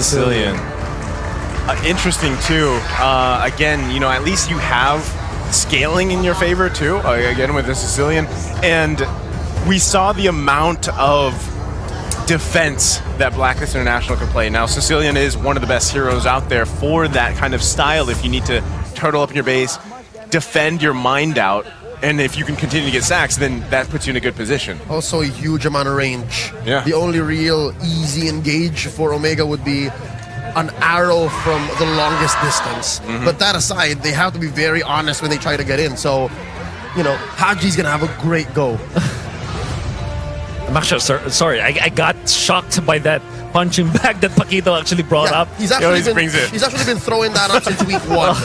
Sicilian. Interesting too. Again, you know, at least you have scaling in your favor too. Again with the Sicilian, and we saw the amount of defense that Blacklist International can play. Now, Sicilian is one of the best heroes out there for that kind of style. If you need to turtle up in your base, defend your mind out, and if you can continue to get sacks, then that puts you in a good position. Also a huge amount of range. Yeah. The only real easy engage for Omega would be an arrow from the longest distance. But that aside, they have to be very honest when they try to get in. So, you know, Haji's gonna have a great go. I'm actually sorry. I got shocked by that punching bag that Paquito actually brought up. He's actually been throwing that up since week 1.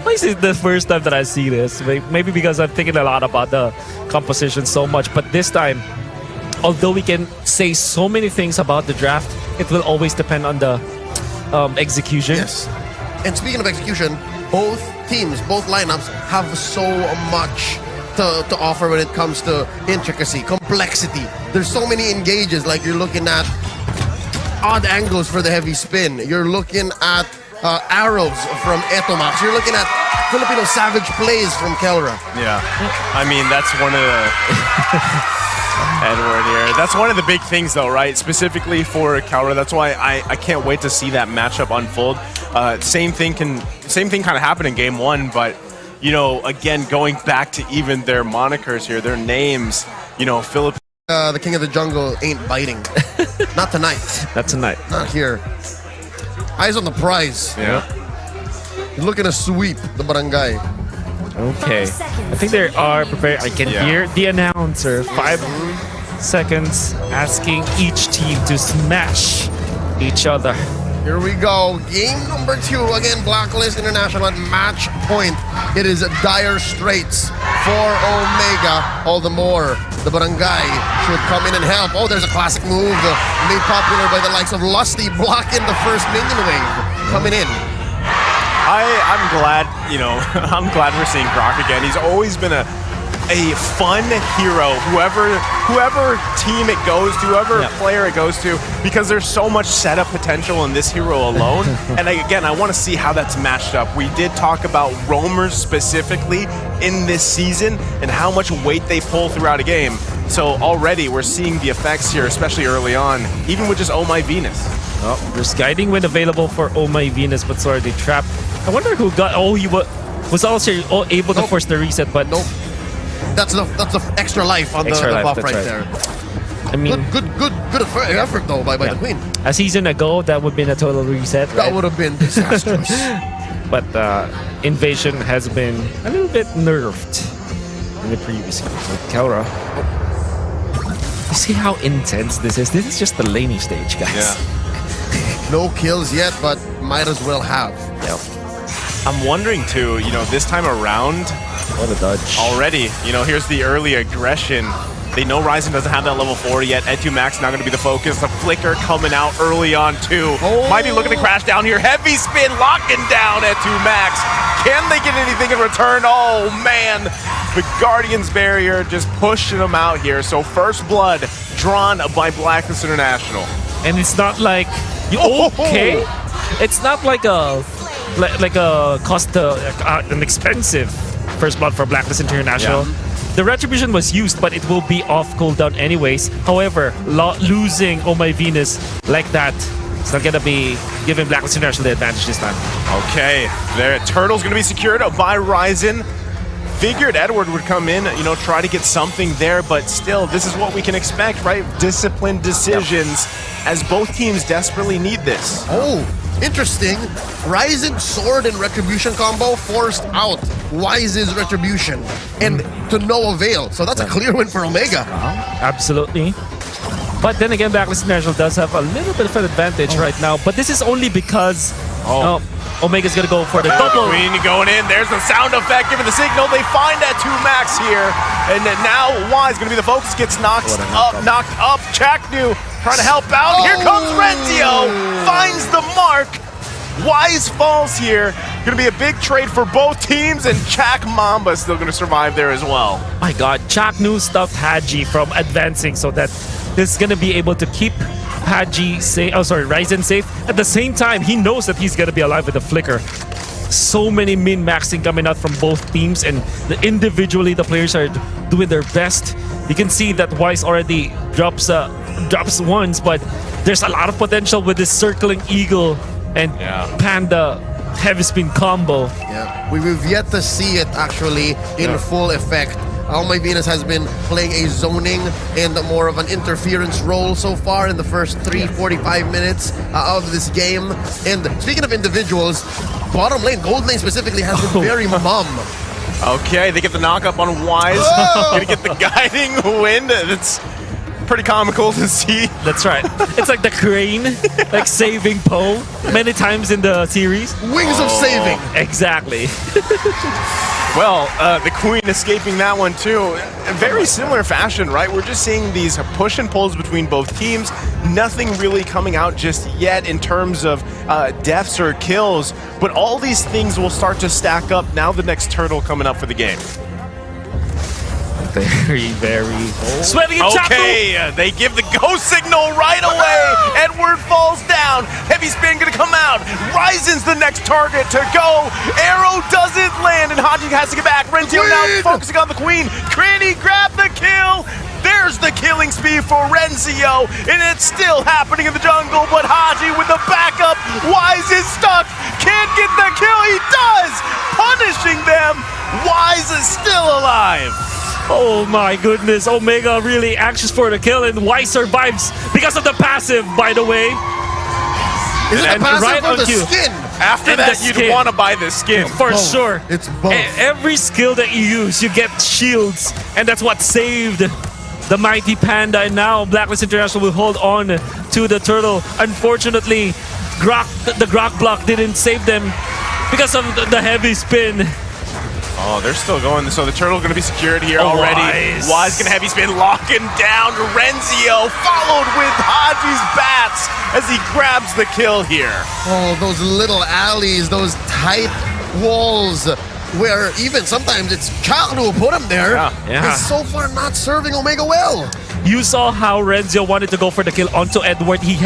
Why is it the first time that I see this? Maybe because I'm thinking a lot about the composition so much. But this time, although we can say so many things about the draft, it will always depend on the execution. Yes. And speaking of execution, both teams, both lineups have so much to offer when it comes to intricacy, complexity. There's so many engages, like you're looking at odd angles for the heavy spin. You're looking at arrows from Etomax. You're looking at Filipino savage plays from Kelra. Yeah. I mean, that's one of the... Edward here. That's one of the big things, though, right? Specifically for Kelra. That's why I can't wait to see that matchup unfold. Same thing kind of happened in game 1, but you know, again, going back to even their monikers here, their names. You know, Philip. The king of the jungle ain't biting. Not tonight. Not tonight. Not here. Eyes on the prize. Yeah. He's looking to sweep the barangay. Okay. I think they are prepared. I can hear the announcer. 5 seconds asking each team to smash each other. Here we go. Game number 2. Again, Blacklist International at match point. It is dire straits for Omega. All the more, the barangay should come in and help. Oh, there's a classic move made popular by the likes of Lusty, blocking the first minion wave coming in. I'm glad, you know, I'm glad we're seeing Brock again. He's always been a fun hero, whoever team it goes to, whoever player it goes to, because there's so much setup potential in this hero alone. And again, I want to see how that's matched up. We did talk about roamers specifically in this season and how much weight they pull throughout a game. So already we're seeing the effects here, especially early on, even with just Oh My Venus. Oh, there's guiding wind available for Oh My Venus, but sorry, they trapped. I wonder who got. Oh, he was also able to force the reset, but nope. That's the extra life on the buff right there. I mean, good effort though by the Queen. A season ago, that would have been a total reset. Right? That would have been disastrous. But Invasion has been a little bit nerfed in the previous years. Like Kelra. You see how intense this is? This is just the laning stage, guys. Yeah. No kills yet, but might as well have. Yep. I'm wondering too, you know, this time around, what a dodge. Already, you know, here's the early aggression. They know Ryzen doesn't have that level 4 yet. Etu Max not going to be the focus. The flicker coming out early on too. Might be looking to crash down here. Heavy spin locking down Etu Max. Can they get anything in return? Oh man, the Guardian's Barrier just pushing them out here. So first blood drawn by Blacklist International. And it's not like, okay, it's not like a cost an expensive first blood for Blacklist International. Yeah. The Retribution was used, but it will be off cooldown anyways. However, losing Oh My Venus like that, it's not gonna be giving Blacklist International the advantage this time. Okay, there, Turtle's gonna be secured by Ryzen. Figured Edward would come in, you know, try to get something there, but still, this is what we can expect, right? Disciplined decisions, as both teams desperately need this. Oh, interesting. Ryzen Sword and Retribution combo forced out Wise's Retribution, and to no avail. So that's a clear win for Omega. Absolutely. But then again, Blacklist International does have a little bit of an advantage right now, but this is only because Omega's gonna go for the double. Queen going in, there's the sound effect, giving the signal. They find that 2 Max here, and then now Wise gonna be the focus, gets knocked up. Chaknu trying to help out. Here comes Renzio, finds the mark. Wise falls here. Gonna be a big trade for both teams, and Chak Mamba still gonna survive there as well. My God, Chaknu stopped Haji from advancing so that this is gonna be able to keep Haji safe. Oh, sorry, Ryzen safe. At the same time, he knows that he's gonna be alive with the flicker. So many min-maxing coming out from both teams, and individually the players are doing their best. You can see that Wise already drops once, but there's a lot of potential with this circling eagle and Panda heavy spin combo. Yeah, we've yet to see it actually in full effect. My Venus has been playing a zoning and more of an interference role so far in the first 45 minutes of this game. And speaking of individuals, bottom lane, gold lane specifically, has been very mum. Okay, they get the knock up on Wise. Gonna get the guiding wind. That's pretty comical to see. That's right. It's like the crane, like saving Poe many times in the series. Wings of saving. Exactly. Well, the Queen escaping that one too. A very similar fashion, right? We're just seeing these push and pulls between both teams. Nothing really coming out just yet in terms of deaths or kills, but all these things will start to stack up now the next turtle coming up for the game. Very sweaty. Okay, they give the go signal right away. Edward falls down. Heavy spin gonna come out. Ryzen's the next target to go. Arrow doesn't land, and Haji has to get back. Renzio now focusing on the Queen. Cranny grab the kill. There's the killing speed for Renzio, and it's still happening in the jungle, but Haji with the backup. Wise is stuck. Can't get the kill. He does, punishing them. Wise is still alive. Oh my goodness, Omega really anxious for the kill, and Wise survives because of the passive, by the way. Is it a passive or the skin? After that, you'd want to buy the skin. For sure. It's both. Every skill that you use, you get shields, and that's what saved the mighty Panda, and now Blacklist International will hold on to the turtle. Unfortunately, the Grok block didn't save them because of the heavy spin. Oh, they're still going. So the turtle going to be secured here already. Wise going to heavy spin, locking down Renzio, followed with Haji's bats as he grabs the kill here. Oh, those little alleys, those tight walls, where even sometimes it's Child who will put him there. Yeah. Is so far not serving Omega well. You saw how Renzio wanted to go for the kill onto Edward. He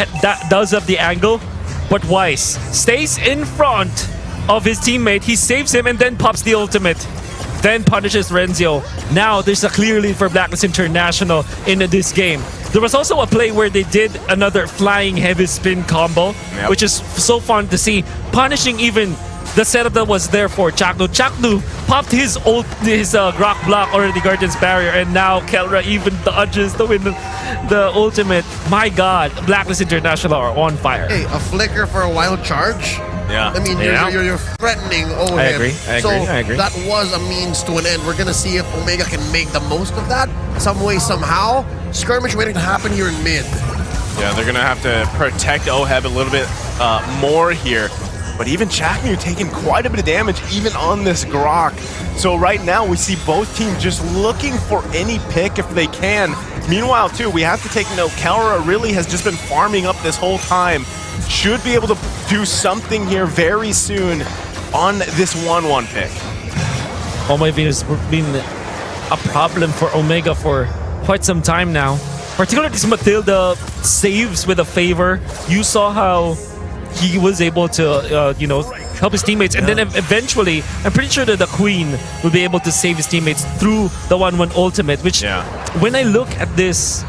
does have the angle, but Wise stays in front of his teammate. He saves him and then pops the ultimate, then punishes Renzio. Now there's a clear lead for Blacklist International in this game. There was also a play where they did another flying heavy spin combo, which is so fun to see, punishing even the setup that was there for Chaknu. Chaknu popped his Grok block or the Guardian's Barrier, and now Kelra even dodges to win the ultimate. My God, Blacklist International are on fire. Hey, a flicker for a wild charge? Yeah. I mean, you're threatening OHIM. I agree. That was a means to an end. We're going to see if Omega can make the most of that some way, somehow. Skirmish waiting to happen here in mid. Yeah, they're going to have to protect OHIM a little bit more here. But even Chaknu taking quite a bit of damage even on this Grok. So right now we see both teams just looking for any pick if they can. Meanwhile too, we have to take note, Kelra really has just been farming up this whole time. Should be able to do something here very soon on this 1-1 pick. Oh my Venus, has been a problem for Omega for quite some time now. Particularly this Matilda saves with a favor. You saw how he was able to, help his teammates. And then eventually, I'm pretty sure that the Queen will be able to save his teammates through the 1-1 ultimate, which when I look at this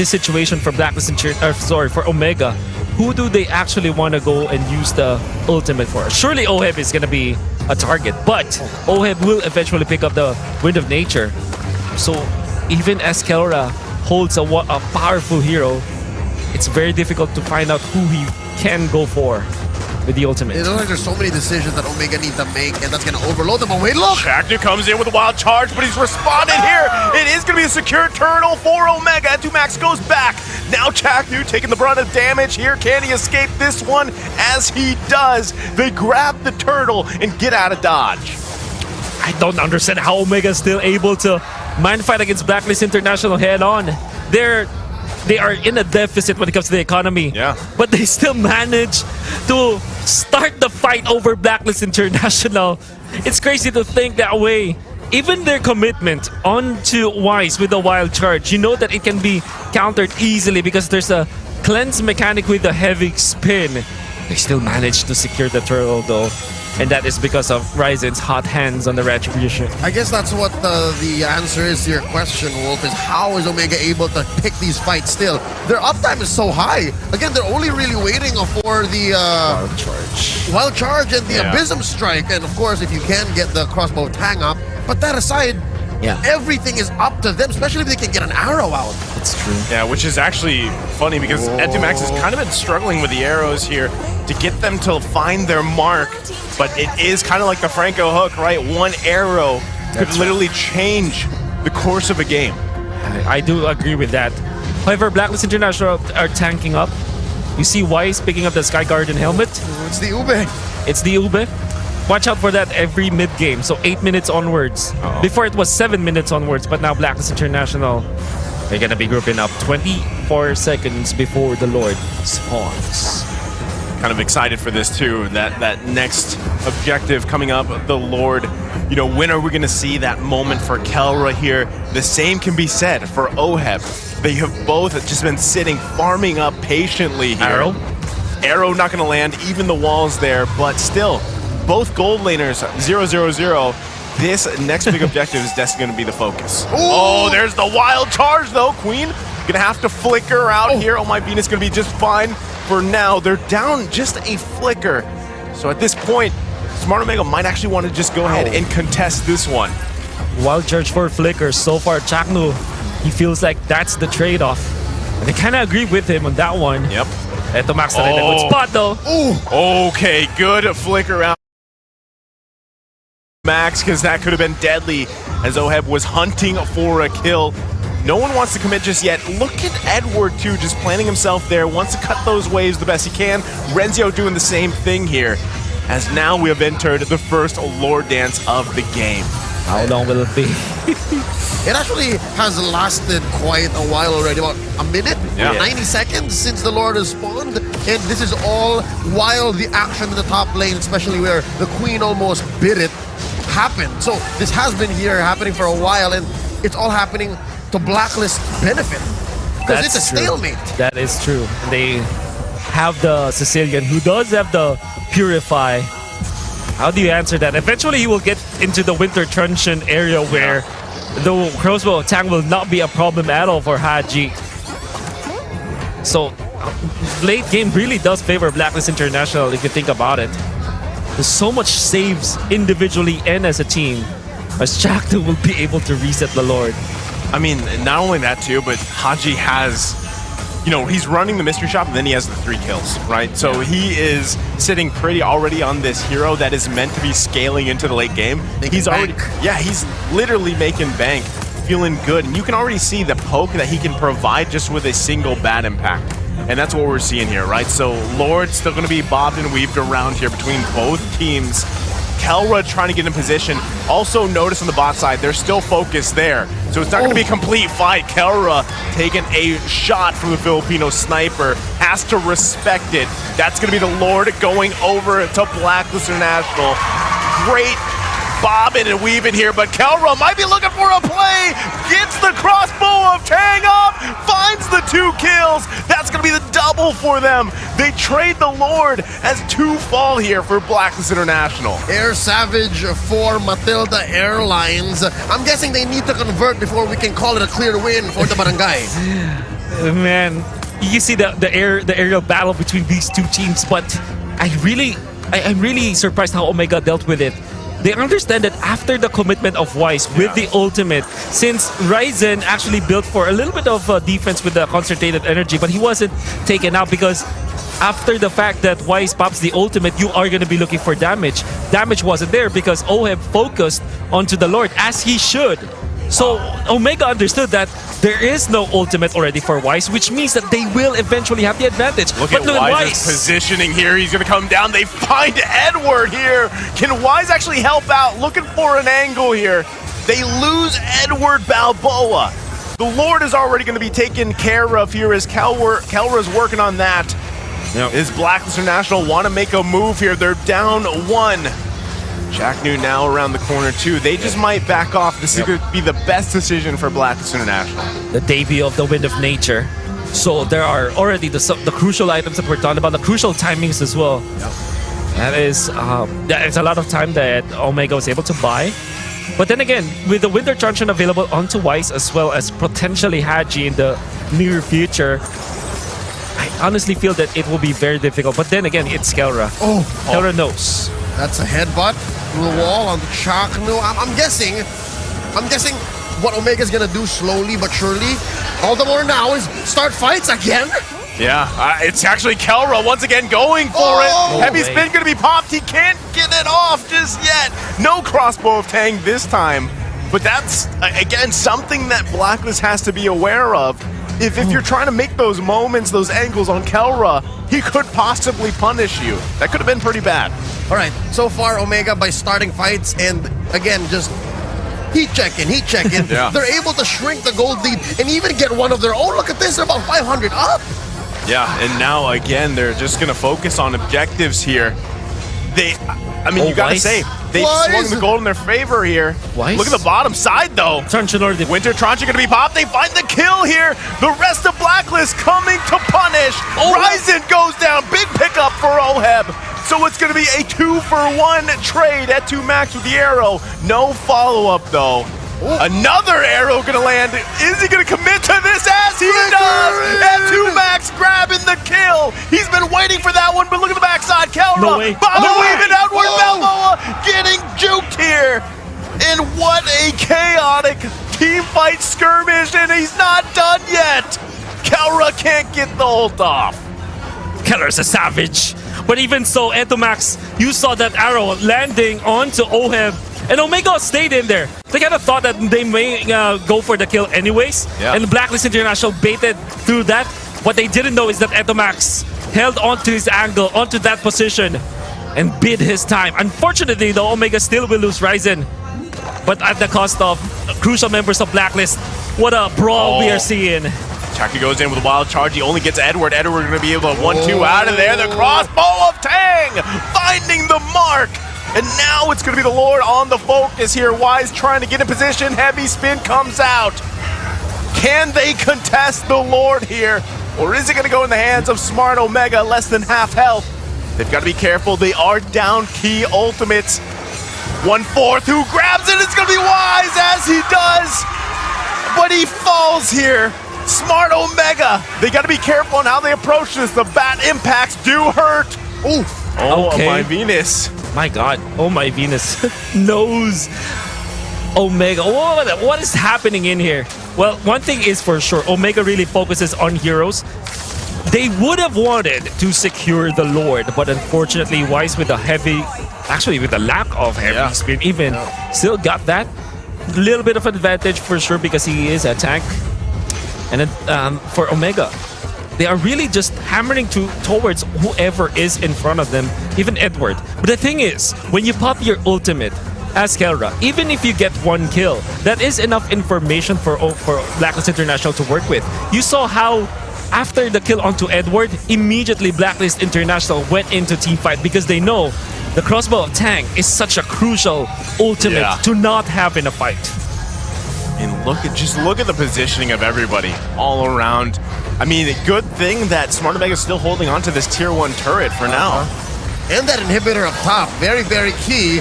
situation for Blacklist for Omega, who do they actually want to go and use the ultimate for? Surely OHIM is going to be a target, but OHIM will eventually pick up the Wind of Nature. So even as Kelra holds a powerful hero, it's very difficult to find out who he can go for with the ultimate. It looks like there's so many decisions that Omega need to make, and that's going to overload them. But wait, look! Chaknu comes in with a wild charge, but he's responded here. It is going to be a secure turtle for Omega. 2max goes back. Now Chaknu taking the brunt of damage here. Can he escape this one? As he does, they grab the turtle and get out of dodge. I don't understand how Omega is still able to mind fight against Blacklist International head on. They are in a deficit when it comes to the economy. But they still manage to start the fight over Blacklist International. It's crazy to think that way. Even their commitment onto Wise with a wild charge, you know that it can be countered easily because there's a cleanse mechanic with the heavy spin. They still managed to secure the turtle though. And that is because of Ryzen's hot hands on the Retribution. I guess that's what the answer is to your question, Wolf, is how is Omega able to pick these fights still? Their uptime is so high. Again, they're only really waiting for the wild charge and the Abysm Strike. And of course, if you can get the crossbow tang up. But that aside, everything is up to them, especially if they can get an arrow out. It's true. Yeah, which is actually funny because Ed2Max has kind of been struggling with the arrows here to get them to find their mark. But it is kind of like the Franco hook, right? One arrow could literally change the course of a game. I do agree with that. However, Blacklist International are tanking up. You see Wise picking up the Sky Garden helmet. It's the Ube. It's the Ube. Watch out for that every mid-game, so 8 minutes onwards. Before it was 7 minutes onwards, but now Blacklist International, they're gonna be grouping up 24 seconds before the Lord spawns. Kind of excited for this too. That next objective coming up, the Lord. You know, when are we going to see that moment for Kelra here? The same can be said for OHEB. They have both just been sitting, farming up patiently here. Arrow not going to land, even the walls there, but still, both gold laners, 0-0-0. This next big objective is definitely going to be the focus. Oh, there's the wild charge though, Queen. Gonna have to flicker out here. Oh, my Venus gonna be just fine for now. They're down just a flicker. So at this point, Smart Omega might actually want to just go ahead and contest this one. Wild charge for flicker. So far, Chaknu, he feels like that's the trade-off. And I kind of agree with him on that one. Yep. Eto Max na rin a good spot though. Okay, good flicker out. Max, because that could have been deadly as OHEB was hunting for a kill. No one wants to commit just yet. Look at Edward too, just planning himself there, wants to cut those waves the best he can. Renzio doing the same thing here, as now we have entered the first Lord Dance of the game. How long will it be? It actually has lasted quite a while already, about a minute, 90 seconds since the Lord has spawned. And this is all while the action in the top lane, especially where the Queen almost bit it, happened. So this has been here happening for a while, and it's all happening to Blacklist benefit. Because it's a stalemate. That is true. They have the Sicilian who does have the Purify. How do you answer that? Eventually he will get into the Winter Truncheon area where the crossbow attack will not be a problem at all for Haji. So late game really does favor Blacklist International if you think about it. There's so much saves individually and as a team, as Chaknu will be able to reset the Lord. I mean, not only that too, but Haji has, you know, he's running the mystery shop and then he has the 3 kills, right? So he is sitting pretty already on this hero that is meant to be scaling into the late game. He's already, he's literally making bank, feeling good. And you can already see the poke that he can provide just with a single bad impact. And that's what we're seeing here, right? So Lord's still going to be bobbed and weaved around here between both teams. Kelra trying to get in position. Also notice on the bot side, they're still focused there. So it's not going to be a complete fight. Kelra taking a shot from the Filipino sniper. Has to respect it. That's going to be the Lord going over to Blacklist International. Great bobbing and weaving here, but Kelra might be looking for a play. Gets the crossbow of Tang up. Finds the 2 kills. That's going to be the double for them. They trade the Lord as 2 fall here for Blacklist International. Air Savage for Matilda Airlines. I'm guessing they need to convert before we can call it a clear win for the barangay. Man, you see the aerial battle between these 2 teams, but I'm really surprised how Omega dealt with it. They understand that after the commitment of Wise with the ultimate, since Ryzen actually built for a little bit of defense with the concentrated energy, but he wasn't taken out because after the fact that Wise pops the ultimate, you are going to be looking for damage. Damage wasn't there because OHEB focused onto the Lord, as he should. So Omega understood that there is no ultimate already for Wise, which means that they will eventually have the advantage. Look at Wise's positioning here. He's going to come down. They find Edward here. Can Wise actually help out? Looking for an angle here. They lose Edward Balboa. The Lord is already going to be taken care of here as Kelra's working on that. Is Blacklist International want to make a move here? They're down 1. Chaknu now around the corner too. They just might back off. This is going to be the best decision for Blacklist International. The debut of the Wind of Nature. So there are already the crucial items that we're talking about, the crucial timings as well. Yep. That is, it's a lot of time that Omega was able to buy. But then again, with the Winter Truncheon available onto Wise as well as potentially Haji in the near future, I honestly feel that it will be very difficult. But then again, it's Kelra. Kelra knows. That's a headbutt through the wall on the Chaknu. I'm guessing what Omega's gonna do slowly but surely, all the more now, is start fights again. Yeah, it's actually Kelra once again going for it. Heavy spin gonna be popped. He can't get it off just yet. No crossbow of Tang this time. But that's, again, something that Blacklist has to be aware of. If you're trying to make those moments, those angles on Kelra, he could possibly punish you. That could have been pretty bad. All right, so far Omega, by starting fights and again just heat checking, Yeah. they're able to shrink the gold lead and even get one of their own. Look at this, they're about 500 up. Yeah, and now again, they're just gonna focus on objectives here. You gotta Wise. say, they Wise. swung the gold in their favor here. Wise. Look at the bottom side though. Truncheon already. Winter Truncheon gonna be popped. They find the kill here. The rest of Blacklist coming to punish. Ryzen goes down. Big pickup for Oheb. So it's gonna be a 2-for-1 trade at 2 max with the arrow. No follow-up though. Another arrow gonna land. Is he gonna commit to this? As he does! At 2 max, grabbing the kill. He's been waiting for that one, but look at the backside. Kelra, No way. Bobby No way. weaving outward. Whoa. Balboa getting juked here. And what a chaotic team fight skirmish, and he's not done yet. Kelra can't get the ult off. Kelra's a savage. But even so, Entomax, you saw that arrow landing onto Oheb. And Omega stayed in there. They kind of thought that they may go for the kill anyways. Yeah. And Blacklist International baited through that. What they didn't know is that Entomax held onto his angle, onto that position, and bid his time. Unfortunately, though, Omega still will lose Ryzen. But at the cost of crucial members of Blacklist. What a brawl we are seeing. Chaka goes in with a wild charge. He only gets Edward. Edward going to be able to 1-2 out of there. The crossbow of Tang finding the mark. And now it's going to be the Lord on the focus here. Wise trying to get in position. Heavy spin comes out. Can they contest the Lord here? Or is it going to go in the hands of Smart Omega, less than half health? They've got to be careful. They are down key ultimates. 1/4. Who grabs it? It's going to be Wise as he does. But he falls here. Smart Omega. They got to be careful on how they approach this. The bat impacts do hurt. Ooh. Oh, Okay. my Venus. My God, oh my Venus knows Omega. What is happening in here? Well, one thing is for sure, Omega really focuses on heroes. They would have wanted to secure the Lord, but unfortunately, Wise with the heavy, actually with the lack of heavy spin, even still got that little bit of advantage for sure because he is a tank. And then for Omega, they are really just hammering towards whoever is in front of them, even Edward. But the thing is, when you pop your ultimate as Kelra, even if you get one kill, that is enough information for Blacklist International to work with. You saw how after the kill onto Edward, immediately Blacklist International went into team fight because they know the crossbow of Tang is such a crucial ultimate to not have in a fight. And just look at the positioning of everybody all around. I mean, good thing that Smart Omega is still holding on to this tier 1 turret for now. And that inhibitor up top, very, very key.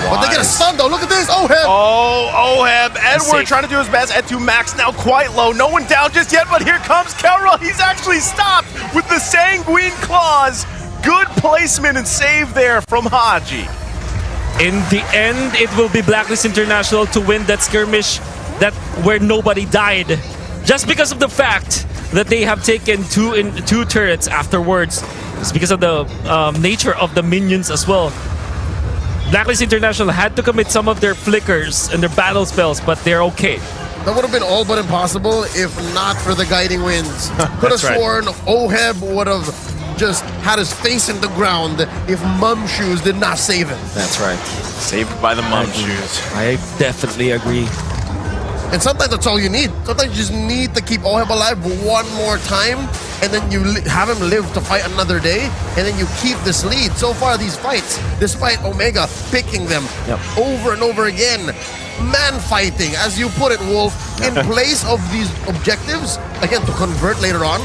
But they get a stun though, look at this, Oheb! Oh, Oheb. Edward safe. trying to do his best. At 2 max now quite low. No one down just yet, but here comes Kelra. He's actually stopped with the Sanguine Claws. Good placement and save there from Haji. In the end, it will be Blacklist International to win that skirmish where nobody died. Just because of the fact that they have taken two turrets afterwards. It's because of the nature of the minions as well. Blacklist International had to commit some of their flickers and their battle spells, but they're okay. That would have been all but impossible if not for the guiding winds. Could have That's right. sworn Oheb would have just had his face in the ground if Mum Shoes did not save him. That's right. Saved by the mum shoes. I definitely agree. And sometimes that's all you need. Sometimes you just need to keep Oheb alive one more time, and then you have him live to fight another day, and then you keep this lead. So far, these fights, despite Omega picking them over and over again, man fighting, as you put it, Wolf, in place of these objectives, again, to convert later on,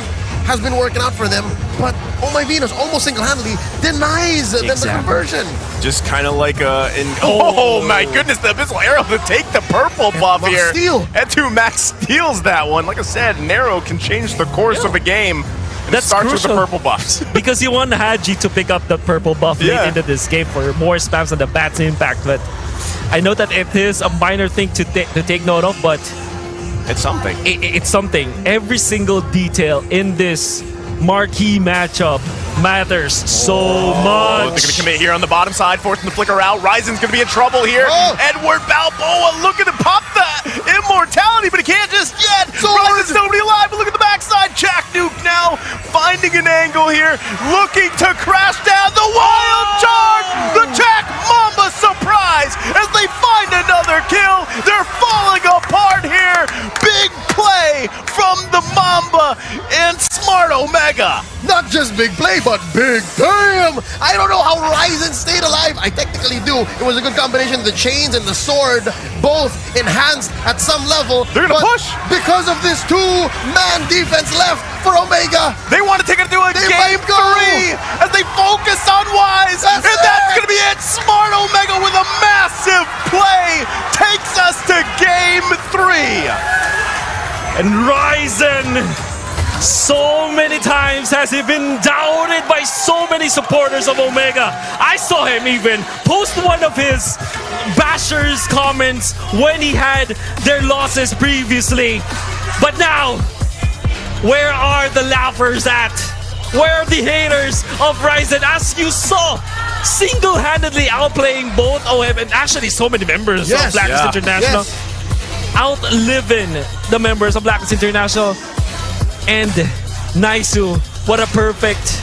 has been working out for them. But Oh My Venus almost single-handedly denies them the conversion. Just kind of like oh my goodness, the Abyssal Arrow to take the purple buff here. Steal. And Max steals that one. Like I said, an arrow can change the course of a game. That starts crucial. with the purple buffs. Because you want Haji to pick up the purple buff late into this game for more spams on the bat's impact. But I know that it is a minor thing to take note of, but it's something. It's something. Every single detail in this marquee matchup matters so much. They're going to commit here on the bottom side, forcing the flicker out. Ryzen's going to be in trouble here. Edward Balboa looking to pop the immortality, but he can't just yet. Ryzen's nobody alive, but look at the backside. Jack Nuke now finding an angle here, looking to crash down the wild charge. The Jack Mamba surprise as they find another kill. They're falling apart here. Big play from the Mamba and Smart Omega. Not just big play, but big damn! I don't know how Ryzen stayed alive. I technically do. It was a good combination of the chains and the sword, both enhanced at some level. They're gonna push! Because of this two-man defense left for Omega. They want to take it to a game 3 as they focus on Wise. That's gonna be it! Smart Omega with a massive play takes us to game 3. And Ryzen, so many times has he been doubted by so many supporters of Omega. I saw him even post one of his bashers comments when he had their losses previously. But now, where are the laughers at? Where are the haters of Ryzen? As you saw, single-handedly outplaying both OM and actually so many members of Blacklist International. Outliving the members of Blacklist International. And Naisu, what a perfect